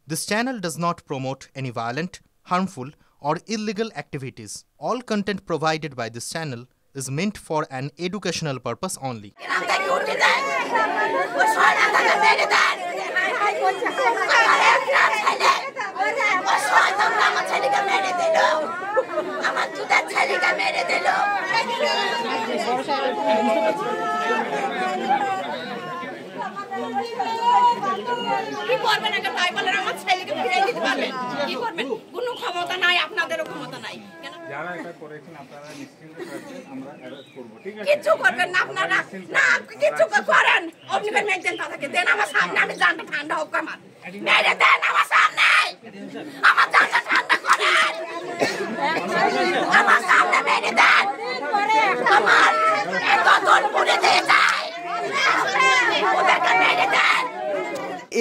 This channel does not promote any violent, harmful, or illegal activities. All content provided by this channel is meant for an educational purpose only. কি করবেন একটা তাই বলেন আমার ছেলেকে ফিরে দিতে পারবেন কি করবেন কোনো ক্ষমতা নাই আপনাদেরও ক্ষমতা নাই যারা এটা করেছেন আপনারা নিশ্চিন্তে থাকবেন আমরা অ্যারেস্ট করব ঠিক আছে কিছু করবেন না আপনারা না কিছু করেন অগ্নিবের মেঘদেন তাকে দেন আমার সামনে আমি জানটা ঠান্ডা হোক আমার মেরে দেন আমার সামনে আমার জানটা ঠান্ডা করেন আমার সামনে মেরে দেন আমার এত দল পুড়ে দিয়ে যায় ওদেরকে মেরে দেন।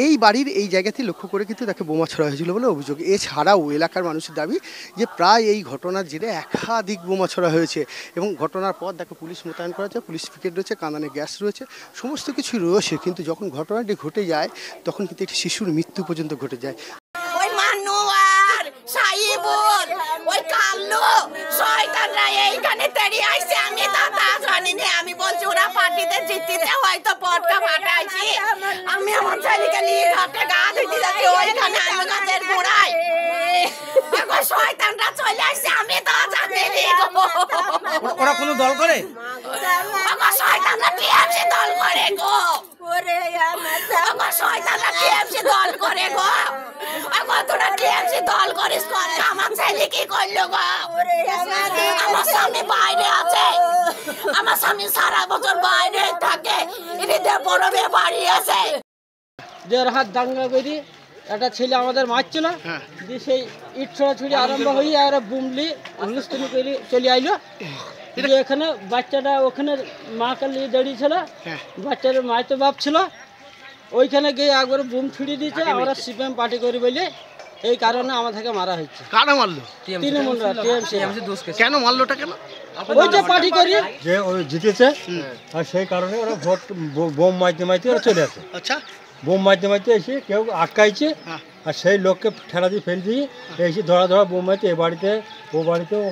এই বাড়ির এই জায়গাতে লক্ষ্য করে কিন্তু তাকে বোমা ছোড়া হয়েছিল বলে অভিযোগ। এছাড়াও এলাকার মানুষের দাবি যে প্রায় এই ঘটনার জেরে একাধিক বোমা ছোড়া হয়েছে এবং ঘটনার পর তাকে পুলিশ মোতায়েন করা হয়েছে, পুলিশ পিকেট রয়েছে, কাঁদানে গ্যাস রয়েছে, সমস্ত কিছু রয়েছে। কিন্তু যখন ঘটনাটি ঘটে যায় তখন কিন্তু একটি শিশুর মৃত্যু পর্যন্ত ঘটে যায়। ওই মানুয়ার সাইবুল ওই কাল্লু শয়তানরা এইখানে তেড়ি আইছে আমি তা জানিনি। আমি বলছি ওরা পার্টিতে জিততে হয়তো পটকা ফাটাইছি। আমি আমার ছেলেকে নিয়ে ঘাটে গা ধুইতে যাচ্ছি ওইখানে আম গাছের গোড়ায় এখন শয়তানরা চলে আসছে আমি তা জানিনি। ওরা কোনো দল করে? আমার শয়তানরা টিএমসি দল করে গো। আমার শয়তানরা টিএমসি দল করে গো। আমার তোরা টিএমসি দল করিস করে আমার ছেলে কি করলো গো? আমার স্বামী বাইরে আছে, আমার স্বামী সারা বছর বাইরে থাকে, ঈদে পরবে বাড়ি আছে। দেড় হাত দাঙ্গা করি একটা ছেলে আমাদের মারছিল, দিয়ে সেই ইট ছোড়াছুড়ি আরম্ভ হয়ে আর বুমলি হুলস্থুলি করে চলে আইলো। এখানে বাচ্চাটা ওখানে মাকে নিয়ে দাঁড়িয়েছিল, বাচ্চার মাইতো বাপ ছিল, ওইখানে গিয়ে একবার বুম ছুড়ে দিয়েছে। আমরা সিপিএম পার্টি করি বলে এই কারণে আমাদেরকে মারা হচ্ছে। কারা মারলো? তৃণমূলরা, টিএমসি। কেন মারলোটা কেন? ওই যে পার্টি করি যে ওই জিতেছে আর সেই কারণে ওরা ভোট বোম মাইতে ওরা চলে আসে। আচ্ছা, বোম মাইতে এসে কেউ আটকাইছে আর সেই লোককে ঠেলা দিয়ে ফেল দিয়ে এসে ধরা বোম মাইতে এ বাড়িতে ও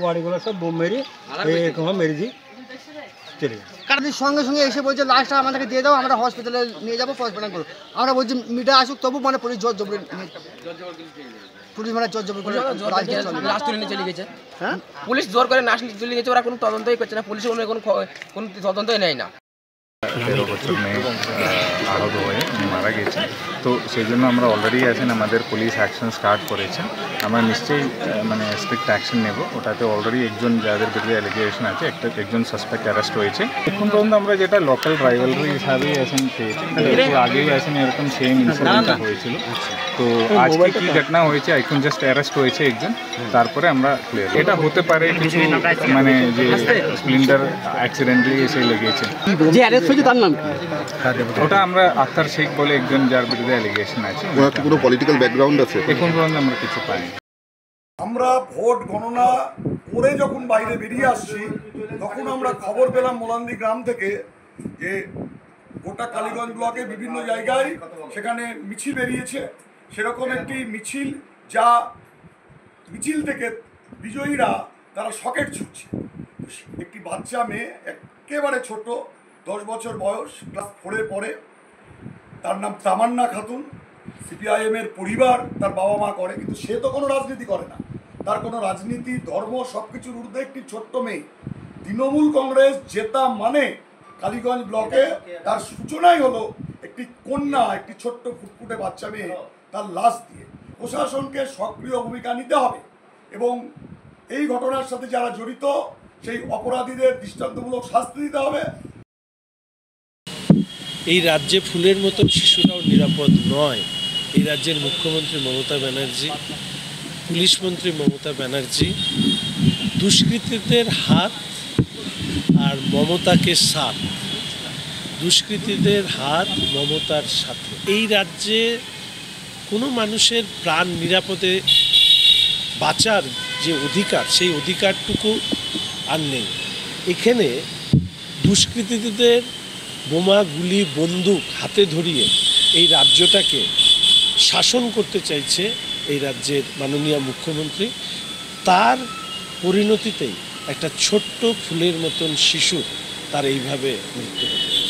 বাড়িগুলো সব বোম মেরি এরকম মেরে দিয়ে চলে যায়। কারণ সঙ্গে সঙ্গে এসে বলছে লাশটা আমাদেরকে দিয়ে দাও, আমরা হসপিটালে নিয়ে যাবো, পোস্টমর্টম করবো। আমরা বলছি মিডিয়া আসুক, তবু মানে পুলিশ জোর জবর করে লাশ তুলে নিয়ে চলে গেছে। হ্যাঁ, পুলিশ জোর করে লাশ তুলে গেছে, ওরা কোনো তদন্তই করছে না, পুলিশের কোনো তদন্তই নেয় না। 13 বছর মেয়ে আহত হয়ে মারা গেছে, তো সেই জন্য আমরা অলরেডি আছেন আমাদের পুলিশ অ্যাকশন স্টার্ট করেছে। আমরা নিশ্চয়ই মানে স্ট্রিক্ট অ্যাকশন নেব। ওটাতে অলরেডি একজন যাদের বিরুদ্ধে অ্যালিগেশন আছে একজন সাসপেক্ট অ্যারেস্ট হয়েছে। এখন পর্যন্ত আমরা যেটা লোকাল রাইভালরি হিসাবেই আছেন পেয়েছি, একটু আগেই আছেন এরকম সেম ইনসিডেন্ট হয়েছিল। তো আজকে কি ঘটনা হয়েছে, এখন জাস্ট অ্যারেস্ট হয়েছে একজন, তারপরে আমরা ক্লিয়ার। এটা হতে পারে কিছু মানে যে স্প্লিন্ডার অ্যাক্সিডেন্টলি এসে লেগেছে। তার নাম ওটা আমরা আখতার শেখ বলে একজন যার বিরুদ্ধে অ্যালিগেশন আছে। ওনার কি কোনো পলিটিক্যাল ব্যাকগ্রাউন্ড আছে? এখন পর্যন্ত আমরা কিছু পাইনি। আমরা ভোট গণনা করে যখন বাইরে বেরিয়ে আসছি তখন আমরা খবর পেলাম মোলান্দি গ্রাম থেকে যে গোটা কালীগঞ্জ ব্লকে বিভিন্ন জায়গায় সেখানে মিছিল বেরিয়েছে। সেরকম একটি মিছিল, যা মিছিল থেকে বিজয়ীরা তারা সকেট ছুটছে। একটি বাচ্চা মেয়ে, একেবারে ছোট, 10 বছর বয়স, ক্লাস 4-এ পড়ে, তার নাম তামান্না খাতুন। সিপিআইএমের পরিবার, তার বাবা মা করে, কিন্তু সে তো কোনো রাজনীতি করে না। তার কোনো রাজনীতি, ধর্ম সব কিছুর ঊর্ধ্বে একটি ছোট্ট মেয়ে। তৃণমূল কংগ্রেস জেতা মানে কালীগঞ্জ ব্লকে তার সূচনাই হলো একটি কন্যা, একটি ছোট্ট ফুটফুটে বাচ্চা মেয়ে তার লাশ দিয়ে। প্রশাসনকে সক্রিয় ভূমিকা নিতে হবে এবং এই ঘটনার সাথে যারা জড়িত সেই অপরাধীদের দৃষ্টান্তমূলক শাস্তি দিতে হবে। এই রাজ্যে ফুলের মতো শিশুরাও নিরাপদ নয়। এই রাজ্যের মুখ্যমন্ত্রী মমতা ব্যানার্জি, পুলিশ মন্ত্রী মমতা ব্যানার্জি দুষ্কৃতীদের হাত আর মমতাকে সাথ, দুষ্কৃতীদের হাত মমতার সাথে। এই রাজ্যে কোনো মানুষের প্রাণ নিরাপদে বাঁচার যে অধিকার, সেই অধিকারটুকু আর নেই। এখানে দুষ্কৃতীদের বোমা, গুলি, বন্দুক হাতে ধরিয়ে এই রাজ্যটাকে শাসন করতে চাইছে এই রাজ্যের মাননীয় মুখ্যমন্ত্রী, তার পরিণতিতেই একটা ছোট্ট ফুলের মতন শিশু তার এইভাবে মৃত্যু হলো।